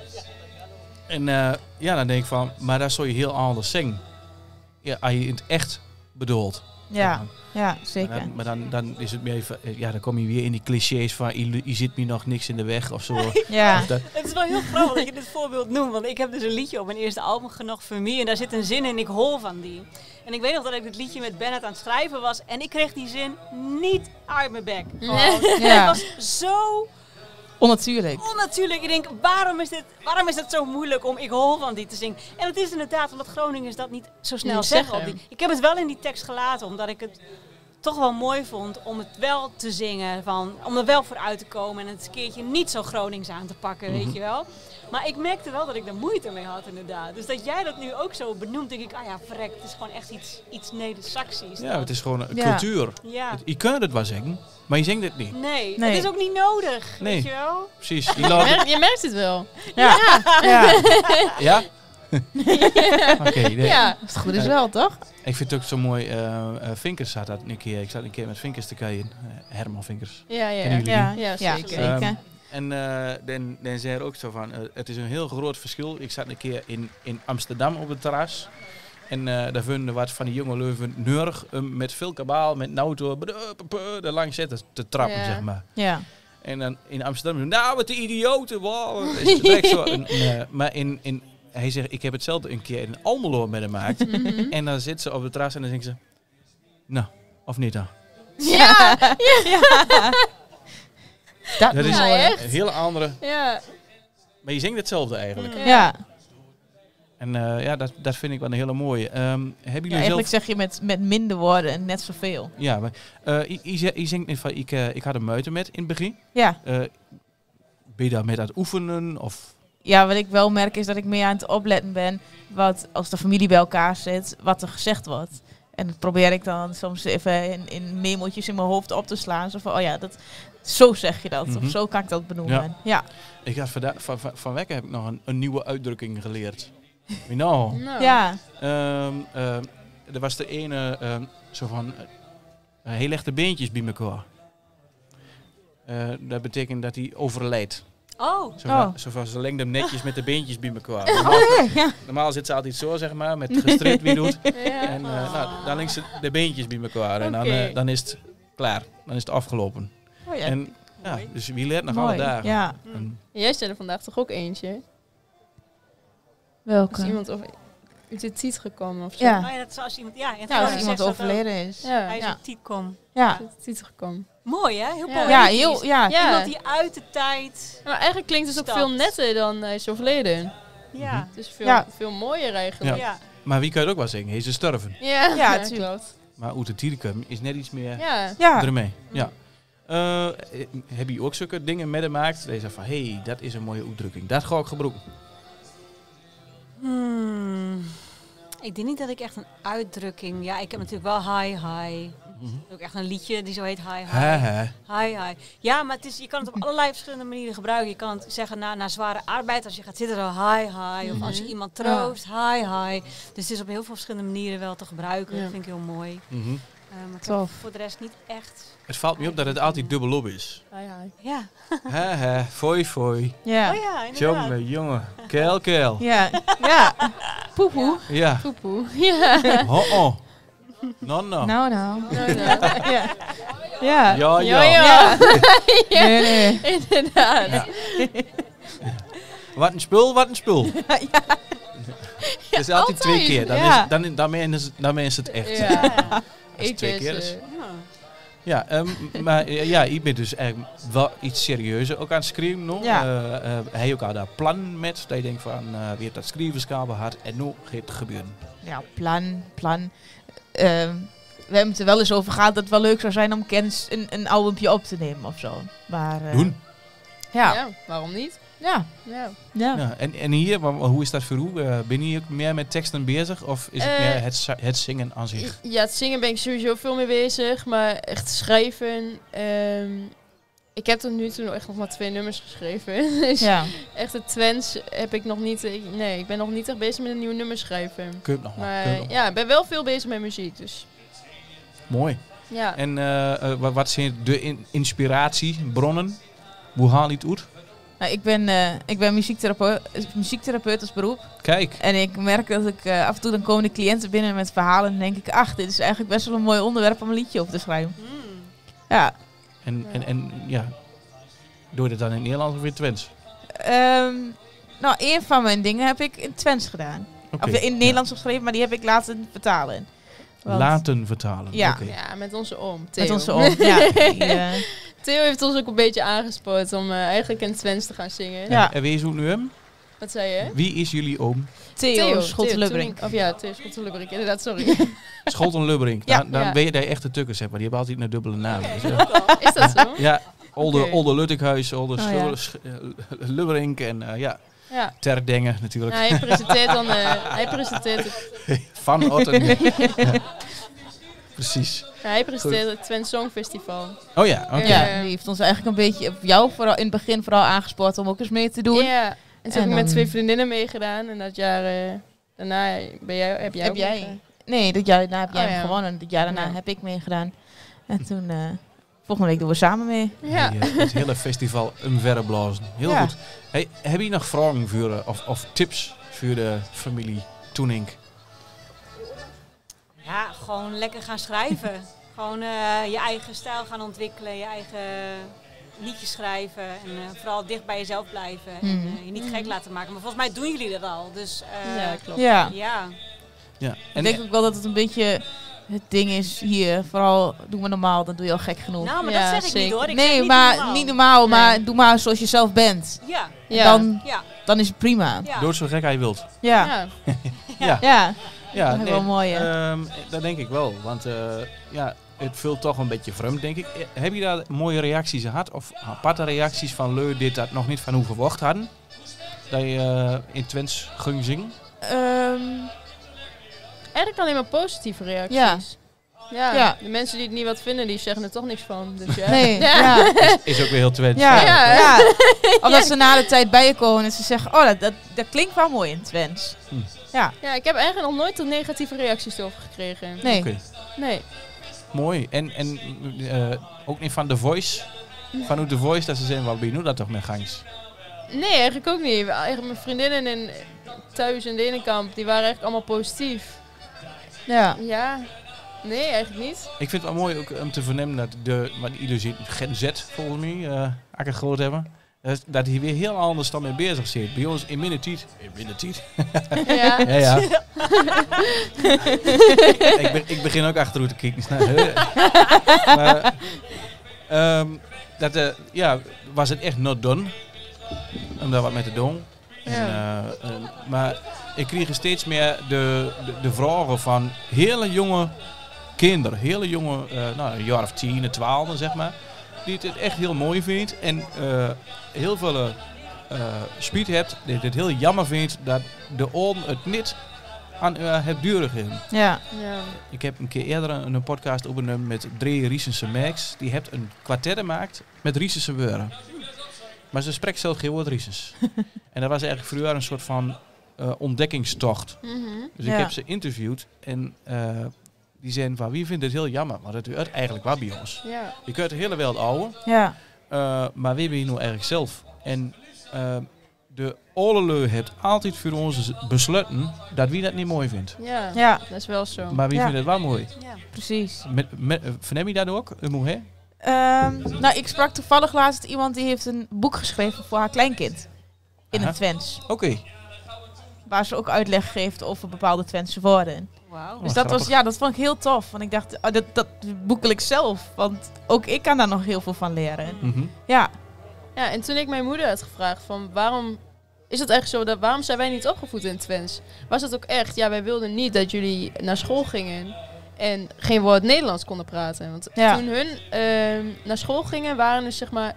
Speaker 1: denk ik van, maar daar zou je heel anders zingen. Ja, als je in het echt bedoelt.
Speaker 3: Ja, ja, zeker.
Speaker 1: Maar dan is het meer van, dan kom je weer in die clichés van, je zit me nog niks in de weg of zo.
Speaker 3: Ja.
Speaker 1: Of dat,
Speaker 4: Het is wel heel grappig dat je dit voorbeeld noemt. Want ik heb dus een liedje op mijn eerste album, Genoeg voor Me. En daar zit een zin in, ik hol van die. En ik weet nog dat ik dit liedje met Bennett aan het schrijven was. En ik kreeg die zin niet uit mijn bek. Gewoon.
Speaker 3: Ja.
Speaker 4: Het was zo
Speaker 3: Onnatuurlijk.
Speaker 4: onnatuurlijk. Ik denk, waarom is het zo moeilijk om ik hol van die te zingen? En het is inderdaad omdat Groningers dat niet zo snel
Speaker 2: Niet
Speaker 4: zeggen.
Speaker 2: zeggen.
Speaker 4: Ik heb het wel in die tekst gelaten, omdat ik het toch wel mooi vond om het wel te zingen. Om er wel voor uit te komen en het een keertje niet zo Gronings aan te pakken, weet je wel. Maar ik merkte wel dat ik er moeite mee had, inderdaad. Dus dat jij dat nu ook zo benoemt, denk ik, verrek, het is gewoon echt iets Neder-Saxisch.
Speaker 1: ja, het is gewoon een
Speaker 3: Ja.
Speaker 1: cultuur.
Speaker 4: Ja.
Speaker 1: Je kunt het wel zingen, maar je zingt het niet.
Speaker 4: Nee,
Speaker 3: Nee.
Speaker 4: het is ook niet nodig,
Speaker 1: Nee.
Speaker 4: weet je wel.
Speaker 1: Precies. Je laat het-
Speaker 2: Je merkt het wel.
Speaker 3: Ja. Ja.
Speaker 1: ja? Oké, nee.
Speaker 2: Ja.
Speaker 3: Het goed is wel, toch?
Speaker 1: Ik vind het ook zo mooi. Vinkers had dat een keer. Ik zat een keer met Vinkers te kijken. Herman Vinkers.
Speaker 2: Ja,
Speaker 1: Kennen
Speaker 2: ja.
Speaker 1: jullie
Speaker 3: Ja,
Speaker 2: Ja,
Speaker 3: ja,
Speaker 2: zeker.
Speaker 3: zeker.
Speaker 1: En dan zei er ook zo van, het is een heel groot verschil. Ik zat een keer in Amsterdam op het terras. En daar vonden wat van die jonge leuven neurig met veel kabaal, met een auto, er langs zitten te trappen,
Speaker 2: Ja.
Speaker 1: zeg maar.
Speaker 3: Ja.
Speaker 1: En dan in Amsterdam, nou wat de idioten, wow. Is het direct zo maar hij zegt, ik heb hetzelfde een keer in Almelo met hem gemaakt. En dan zit ze op het terras en dan denkt ze, nou, of niet dan?
Speaker 2: Ja.
Speaker 3: Dat
Speaker 1: Dat
Speaker 3: is
Speaker 1: is
Speaker 2: Ja,
Speaker 3: mooi.
Speaker 2: echt.
Speaker 1: een hele andere,
Speaker 2: Ja.
Speaker 1: maar je zingt hetzelfde eigenlijk.
Speaker 3: Ja.
Speaker 1: En dat vind ik wel een hele mooie. Hebben
Speaker 3: Ja,
Speaker 1: jullie
Speaker 3: eigenlijk
Speaker 1: zelf...
Speaker 3: zeg je met minder woorden en net zoveel.
Speaker 1: Ja, maar je zingt niet van, ik had een muiten met in het begin.
Speaker 3: Ja.
Speaker 1: Ben je daar met aan het oefenen? Of...
Speaker 3: Ja, wat ik wel merk is dat ik meer aan het opletten ben wat als de familie bij elkaar zit, wat er gezegd wordt. En dat probeer ik dan soms even in memo'tjes in mijn hoofd op te slaan. Zo van, oh ja, zo zeg je dat.
Speaker 1: Mhm.
Speaker 3: Of zo kan ik dat benoemen. Ja.
Speaker 1: Ik had van Wekker heb ik nog een nieuwe uitdrukking geleerd. Nou,
Speaker 2: Nou.
Speaker 3: Ja.
Speaker 1: er was de ene zo van heel echte beentjes bij elkaar. Dat betekent dat hij overlijdt.
Speaker 4: Oh,
Speaker 1: Zo van, ze lengde hem netjes met de beentjes bij elkaar.
Speaker 3: Ja.
Speaker 1: Normaal zit ze altijd zo, zeg maar, met gestrikt wie doet.
Speaker 2: Ja.
Speaker 1: En dan links de beentjes bij elkaar. En
Speaker 2: Oké.
Speaker 1: dan is het klaar. Dan is het afgelopen.
Speaker 3: Oh ja.
Speaker 1: En ja, dus wie leert nog
Speaker 3: Mooi.
Speaker 1: alle dagen.
Speaker 3: Ja.
Speaker 1: En,
Speaker 2: Jij stelde vandaag toch ook eentje? Is
Speaker 3: Welke?
Speaker 2: iemand uit de tiet gekomen of zo?
Speaker 3: Ja.
Speaker 4: Oh ja, dat is als iemand, ja,
Speaker 3: Ja, als iemand overleden is.
Speaker 2: Ja.
Speaker 4: Hij is
Speaker 3: Ja.
Speaker 4: op Tietkom.
Speaker 3: Ja.
Speaker 2: Uit de tiet gekomen.
Speaker 4: Mooi hè, heel
Speaker 2: Ja.
Speaker 4: poëtisch.
Speaker 3: Ja, heel, ja.
Speaker 2: Ja.
Speaker 4: Iemand die uit de tijd...
Speaker 2: Maar eigenlijk klinkt het ook
Speaker 4: Stad.
Speaker 2: veel netter dan hij is overleden.
Speaker 4: Ja.
Speaker 2: Het is
Speaker 3: Ja.
Speaker 2: veel mooier eigenlijk.
Speaker 4: Ja.
Speaker 1: maar wie kan het ook wel zeggen? Hij is sterven.
Speaker 2: Ja,
Speaker 3: Ja, tuurlijk.
Speaker 2: klopt.
Speaker 1: Maar uit de Tierkum is net iets meer
Speaker 2: Ja.
Speaker 3: Ja.
Speaker 1: ermee. Ja. Heb je ook zulke dingen met hem gemaakt? Dat je zegt van, hé, dat is een mooie uitdrukking. Dat ga ik gebruiken.
Speaker 4: Ik denk niet dat ik echt een uitdrukking... Ja, ik heb natuurlijk wel hi hi. Ook echt een liedje die zo heet hi hi.
Speaker 1: Haha.
Speaker 4: Hi hi. Ja, maar je kan het op allerlei verschillende manieren gebruiken. Je kan het zeggen na zware arbeid. Als je gaat zitten, dan hi hi. Of als je iemand troost, hi hi. Dus het is op heel veel verschillende manieren wel te gebruiken.
Speaker 2: Ja.
Speaker 4: Dat vind ik heel mooi.
Speaker 1: Mhm.
Speaker 4: Maar ik heb
Speaker 3: Tof.
Speaker 4: voor de rest niet echt...
Speaker 1: Het valt me op dat het altijd dubbelop is.
Speaker 2: Hi, hi.
Speaker 4: Ja.
Speaker 1: Haha, foei foei.
Speaker 3: Ja.
Speaker 4: Oh ja, inderdaad.
Speaker 1: Jongen, jongen. Kel, kel.
Speaker 3: Ja. Ja. Poepoe.
Speaker 1: Ja.
Speaker 2: Poepoe. Ja.
Speaker 1: Ho, oh. No, no.
Speaker 3: Nou.
Speaker 2: Nou, nou.
Speaker 3: Ja. Ja.
Speaker 1: Ja, ja.
Speaker 2: Ja, ja.
Speaker 3: Nee, nee.
Speaker 2: Inderdaad.
Speaker 1: Ja. Wat een spul, wat een spul. Het is altijd twee
Speaker 2: altijd.
Speaker 1: keer.
Speaker 3: Ja.
Speaker 1: Dan is het echt.
Speaker 2: Ja.
Speaker 1: Als het twee keer is.
Speaker 4: Ja.
Speaker 1: Ja, maar ja, ik ben dus eigenlijk wel iets serieuzer ook aan het schrijven nog.
Speaker 3: Ja.
Speaker 1: Hij ook al daar plan met. Dat je denkt van, wie heeft dat schrijverskabel gehad en nu gaat het gebeuren.
Speaker 3: Ja, plan. We hebben het er wel eens over gehad dat het wel leuk zou zijn om een albumje op te nemen of zo. Maar,
Speaker 1: Doen.
Speaker 3: Ja.
Speaker 2: Ja, waarom niet?
Speaker 3: Ja.
Speaker 2: Ja.
Speaker 3: Ja.
Speaker 1: Ja, en hier, hoe is dat voor u? Ben je hier ook meer met teksten bezig of is het meer het zingen aan zich?
Speaker 2: Ja, het zingen ben ik sowieso veel mee bezig, maar echt schrijven. Ik heb tot nu toe echt nog maar 2 nummers geschreven. Dus
Speaker 3: Ja.
Speaker 2: echt het Twents heb ik nog niet. Nee, ik ben nog niet echt bezig met een nieuw nummer schrijven.
Speaker 1: Kun je het nog wel?
Speaker 2: Maar ja, ik ben wel veel bezig met muziek. Dus
Speaker 1: Mooi.
Speaker 2: ja.
Speaker 1: En wat zijn de inspiratiebronnen? Hoe haal je het uit?
Speaker 3: Nou, ik ben muziektherapeut als beroep.
Speaker 1: Kijk.
Speaker 3: En ik merk dat ik af en toe dan komen de cliënten binnen met verhalen. En dan denk ik, ach, dit is eigenlijk best wel een mooi onderwerp om een liedje op te schrijven. Ja.
Speaker 1: En ja, doe je dat dan in Nederlands of in het Twents?
Speaker 3: Nou, een van mijn dingen heb ik in Twents gedaan.
Speaker 1: Oké.
Speaker 3: Of in het Nederlands geschreven, maar die heb ik laten vertalen. Want-
Speaker 1: Laten vertalen.
Speaker 3: Ja.
Speaker 1: Oké.
Speaker 2: Ja, met onze oom, Theo.
Speaker 3: Met onze oom. Ja,
Speaker 2: Theo heeft ons ook een beetje aangespoord om eigenlijk in het Twents te gaan zingen.
Speaker 3: Ja.
Speaker 1: En wie is hoe nu hem?
Speaker 2: Wat zei je?
Speaker 1: Wie is jullie oom?
Speaker 3: Theo Scholte-Lubberink.
Speaker 2: Of ja, Theo Scholte-Lubberink, inderdaad, sorry.
Speaker 1: Scholten Lubberink.
Speaker 3: Ja.
Speaker 1: Dan
Speaker 2: Ja.
Speaker 1: weet je dat je echt de tukkers hebt, maar die hebben altijd een dubbele naam. Dus,
Speaker 2: Is dat zo?
Speaker 1: ja,
Speaker 2: Oké.
Speaker 1: Olde Luttekhuis, Olde
Speaker 3: ja.
Speaker 1: Lubberink en ja,
Speaker 2: Ja.
Speaker 1: Terdengen natuurlijk.
Speaker 2: Ja, hij presenteert het.
Speaker 1: Van Otten. Ja. Precies.
Speaker 2: Ja, hij presenteert het Twents Songfestival.
Speaker 1: Oh ja, oké.
Speaker 3: Ja, die heeft ons eigenlijk een beetje, jou vooral, in het begin vooral aangespoord om ook eens mee te doen.
Speaker 2: Ja, en toen heb
Speaker 3: En
Speaker 2: ik met
Speaker 3: dan-
Speaker 2: 2 vriendinnen meegedaan. En dat jaar daarna heb jij ook
Speaker 3: jij?
Speaker 2: meegedaan.
Speaker 3: Nee, dat jaar daarna heb jij
Speaker 2: Oh,
Speaker 3: hem
Speaker 2: ja.
Speaker 3: gewonnen. Dat jaar daarna
Speaker 2: Ja.
Speaker 3: heb ik meegedaan. En toen, volgende week doen we samen mee.
Speaker 2: Ja.
Speaker 1: Het hele festival omverreblazen. Heel
Speaker 3: Ja.
Speaker 1: goed. Hey, heb je nog vragen voor, of tips voor de familie Toenink?
Speaker 4: Ja, gewoon lekker gaan schrijven. Gewoon je eigen stijl gaan ontwikkelen, je eigen liedjes schrijven. En vooral dicht bij jezelf blijven. En je niet gek laten maken. Maar volgens mij doen jullie dat al. Dus
Speaker 2: Ja, klopt.
Speaker 3: Ja,
Speaker 1: Ja.
Speaker 3: ik
Speaker 1: En,
Speaker 3: denk ook wel dat het een beetje het ding is hier. Vooral, doe maar normaal, dan doe je al gek genoeg.
Speaker 4: Nou, maar
Speaker 2: Ja,
Speaker 4: dat zeg ik
Speaker 2: zeker.
Speaker 4: niet hoor. Ik zeg
Speaker 3: Nee,
Speaker 4: niet
Speaker 3: maar
Speaker 4: normaal.
Speaker 3: niet normaal, maar
Speaker 2: Nee.
Speaker 3: doe maar zoals je zelf bent.
Speaker 4: Ja,
Speaker 2: Ja.
Speaker 3: Dan is het prima.
Speaker 4: ja.
Speaker 1: doe het zo gek als je wilt.
Speaker 3: Ja,
Speaker 2: Ja.
Speaker 1: Ja,
Speaker 3: ja.
Speaker 1: ja
Speaker 3: Dat is wel mooi, hè?
Speaker 1: dat denk ik wel. Want ja, het vult toch een beetje vreemd, denk ik. Heb je daar mooie reacties gehad? Of aparte reacties van leu dit dat nog niet van hoe verwacht hadden? Dat je in Twents ging zingen?
Speaker 2: Eigenlijk alleen maar positieve reacties.
Speaker 3: Ja.
Speaker 2: Ja.
Speaker 3: Ja.
Speaker 2: De mensen die het niet wat vinden, die zeggen er toch niks van. Dus ja.
Speaker 3: Nee,
Speaker 2: Ja.
Speaker 3: ja.
Speaker 1: Is ook weer heel Twents.
Speaker 3: Ja,
Speaker 2: Ja.
Speaker 3: ja. Of dat ze na de tijd bij je komen en ze zeggen, oh, dat klinkt wel mooi in het Twents.
Speaker 2: Ja, ik heb eigenlijk nog nooit tot negatieve reacties over gekregen.
Speaker 3: Nee.
Speaker 1: Oké.
Speaker 2: Nee.
Speaker 1: Mooi. En ook niet van The Voice? Vanuit The Voice dat ze zeggen, wat ben je nu dat toch met gangs?
Speaker 2: Nee, eigenlijk ook niet. Eigenlijk mijn vriendinnen in thuis in Denenkamp, die waren eigenlijk allemaal positief.
Speaker 3: Ja.
Speaker 2: Ja. Nee, eigenlijk niet.
Speaker 1: Ik vind het wel mooi ook om te vernemen dat wat ieder ziet, Gen Z volgens mij, als ik het groot hebben, dat hij weer heel anders dan mee bezig zit. Bij ons in minder tijd.
Speaker 2: Ja.
Speaker 1: Ja, ja. ik begin ook achteruit te kijken. Maar, ja, was het echt not done. Om daar wat mee te doen.
Speaker 2: Ja.
Speaker 1: Maar ik kreeg steeds meer de vragen van hele jonge kinderen. Hele jonge, een jaar of 10, 12 zeg maar. Die het echt heel mooi vindt. En heel veel spijt hebt. Die het heel jammer vindt dat de oren het niet aan het duren gaan.
Speaker 3: Ja.
Speaker 2: Ja.
Speaker 1: Ik heb een keer eerder een podcast opgenomen met 3 Riesense Max. Die heeft een kwartet gemaakt met Riesense woorden. Maar ze spreekt zelf geen woord Riesens. En dat was eigenlijk vroeger een soort van ontdekkingstocht.
Speaker 2: Mhm.
Speaker 1: Dus
Speaker 3: Ja.
Speaker 1: ik heb ze interviewd en die zeiden van wie vindt het heel jammer. Want het werd eigenlijk wel bij ons.
Speaker 2: Ja.
Speaker 1: Je kunt de hele wereld ouwen,
Speaker 3: Ja.
Speaker 1: maar wie ben je nou eigenlijk zelf? En de Oleleu heeft altijd voor ons besloten dat wie dat niet mooi vindt.
Speaker 2: Ja.
Speaker 3: Ja,
Speaker 2: Dat is wel zo.
Speaker 1: Maar wie
Speaker 3: Ja.
Speaker 1: vindt het wel mooi?
Speaker 4: Ja.
Speaker 3: precies.
Speaker 1: Verneem je dat ook? Hoe hè?
Speaker 3: Nou, ik sprak toevallig laatst iemand die heeft een boek geschreven voor haar kleinkind. In
Speaker 1: Aha.
Speaker 3: het Twents.
Speaker 1: Oké.
Speaker 3: Waar ze ook uitleg geeft over bepaalde Twentse woorden.
Speaker 4: Wauw.
Speaker 3: Dus
Speaker 1: Oh,
Speaker 3: dat
Speaker 1: grappig.
Speaker 3: dat vond ik heel tof. Want ik dacht, dat boekel ik zelf. Want ook ik kan daar nog heel veel van leren.
Speaker 1: Mhm.
Speaker 3: Ja,
Speaker 2: Ja, en toen ik mijn moeder had gevraagd van waarom is het eigenlijk zo dat waarom zijn wij niet opgevoed in het Twents? Was het ook echt, ja, wij wilden niet dat jullie naar school gingen en geen woord Nederlands konden praten. Want
Speaker 3: Ja.
Speaker 2: toen hun naar school gingen, waren er, zeg maar,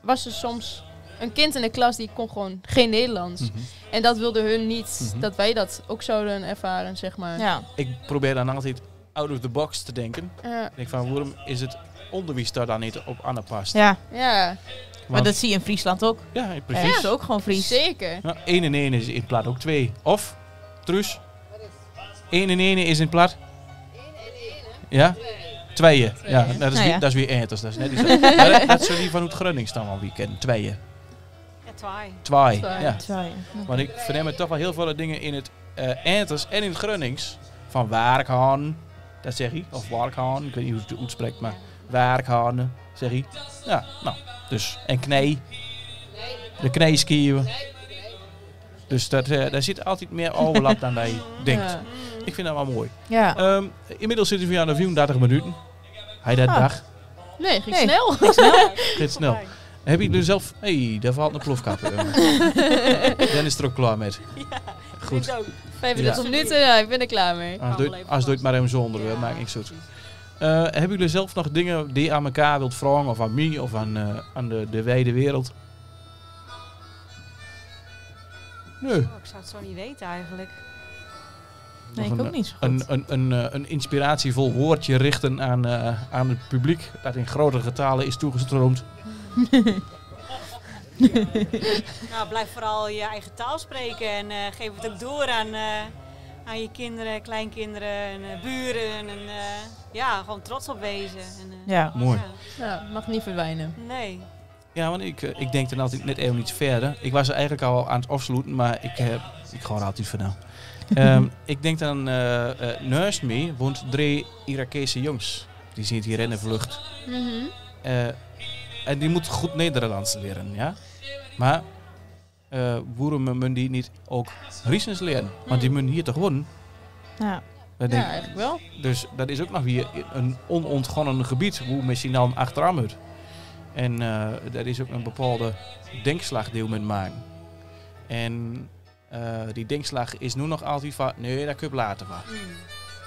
Speaker 2: was er soms een kind in de klas die kon gewoon geen Nederlands.
Speaker 1: Mhm.
Speaker 2: En dat wilden hun niet,
Speaker 1: Mhm.
Speaker 2: dat wij dat ook zouden ervaren, zeg maar.
Speaker 3: Ja.
Speaker 1: Ik probeer dan altijd out of the box te denken.
Speaker 2: Ja.
Speaker 1: Ik denk van, waarom is het onderwijs daar dan niet op aanpast?
Speaker 3: Ja.
Speaker 2: Ja,
Speaker 3: Maar dat zie je in Friesland ook.
Speaker 1: Ja,
Speaker 3: Ja.
Speaker 1: precies.
Speaker 3: Dat is ook gewoon Fries.
Speaker 2: zeker.
Speaker 1: Nou, 1 en 1 is in plaat ook 2. Of, Truus? 1 en 1 is in plaat? 1 en 1, ja? 2. Ja, dat is,
Speaker 3: Nou
Speaker 1: weer,
Speaker 3: ja.
Speaker 1: dat is weer eters. Dat is net iets. Maar dat is zo die van het Grunnings dan wel weekend. 2.
Speaker 4: Ja, twaai.
Speaker 1: 2.
Speaker 2: Twee.
Speaker 1: Ja.
Speaker 3: Sorry.
Speaker 1: Want ik verneem toch wel heel veel dingen in het eters en in het Grunnings. Van Waarkhaan, dat zeg je. Of Waarkhaan, ik weet niet hoe het uitspreekt, maar Waarkhaan, zeg je. Ja, nou, dus. En knee. De kneeskiën. Dus daar zit altijd meer overlap dan wij denkt.
Speaker 2: Ja.
Speaker 1: Ik vind dat wel mooi.
Speaker 3: Ja.
Speaker 1: Inmiddels zitten we aan de 34 minuten. Hij dat
Speaker 3: Ah.
Speaker 1: dag.
Speaker 2: Nee, ging
Speaker 3: Nee.
Speaker 2: snel.
Speaker 1: Gaat snel. Heb je er zelf... Hé, daar valt een plofkap. Dan is er ook klaar met. Goed.
Speaker 4: Goed.
Speaker 2: 35
Speaker 1: Ja.
Speaker 2: minuten, ja, ik ben er klaar mee.
Speaker 1: Als doe het maar even zonder, dat maakt niks uit. Hebben jullie zelf nog dingen die je aan elkaar wilt vragen? Of aan mij? Of aan de wijde wereld? Nee.
Speaker 4: Oh, ik zou het zo niet weten eigenlijk.
Speaker 3: Nee,
Speaker 1: Nog
Speaker 3: ik
Speaker 1: een,
Speaker 3: ook niet zo goed.
Speaker 1: een inspiratievol woordje richten aan het publiek. Dat in grotere getalen is toegestroomd.
Speaker 4: Nou, blijf vooral je eigen taal spreken en geef het ook door aan je kinderen, kleinkinderen en buren. En ja, gewoon trots op wezen. En,
Speaker 3: Ja.
Speaker 1: Mooi.
Speaker 2: Ja, mag niet verdwijnen.
Speaker 4: Nee.
Speaker 1: Ja, want ik denk dan altijd net even iets verder. Ik was er eigenlijk al aan het afsluiten, maar ik ga er altijd van nou. Ik denk dan, naast me woont 3 Irakese jongens. Die zitten hier in de vlucht.
Speaker 2: Mhm.
Speaker 1: En die moeten goed Nederlands leren, ja. Maar waarom moeten die niet ook Friesens leren? Want die moeten hier toch wonen?
Speaker 3: Ja.
Speaker 1: Dat
Speaker 2: Ja,
Speaker 1: denk ik.
Speaker 2: eigenlijk wel.
Speaker 1: Dus dat is ook nog weer een onontgonnen gebied, hoe misschien dan achteraan moet. En dat is ook een bepaalde denkslag die we moeten maken. En die denkslag is nu nog altijd van, nee, dat kun je later van.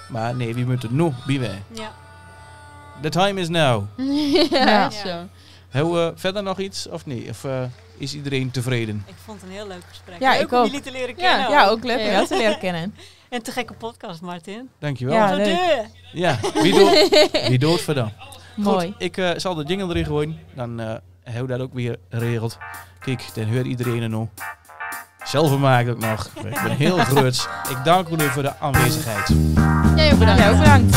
Speaker 1: Maar nee, we moeten nu bij wij.
Speaker 4: Ja.
Speaker 1: The time is now.
Speaker 2: Ja,
Speaker 3: Ja.
Speaker 2: zo.
Speaker 1: Hebben we verder nog iets of niet? Of is iedereen tevreden?
Speaker 4: Ik vond het een heel leuk gesprek.
Speaker 3: Ja,
Speaker 4: leuk
Speaker 3: ik
Speaker 4: om
Speaker 3: ook.
Speaker 4: jullie te leren
Speaker 2: Ja.
Speaker 4: kennen.
Speaker 3: Ja, ook leuk om
Speaker 2: Ja.
Speaker 3: jou te leren kennen.
Speaker 4: En te gekke podcast, Martin.
Speaker 1: Dankjewel.
Speaker 3: Ja,
Speaker 1: Ja,
Speaker 4: Zo
Speaker 3: leuk.
Speaker 4: de.
Speaker 1: wie doet voor dan?
Speaker 3: Mooi.
Speaker 1: Goed, ik zal de jingle erin gooien. Dan hebben we dat ook weer geregeld. Kijk, dan hoort iedereen er nog. Zelf maak ik ook nog. Ik ben heel groot. Ik dank jullie voor de aanwezigheid.
Speaker 2: Jij ook bedankt.
Speaker 3: Ja, ook bedankt.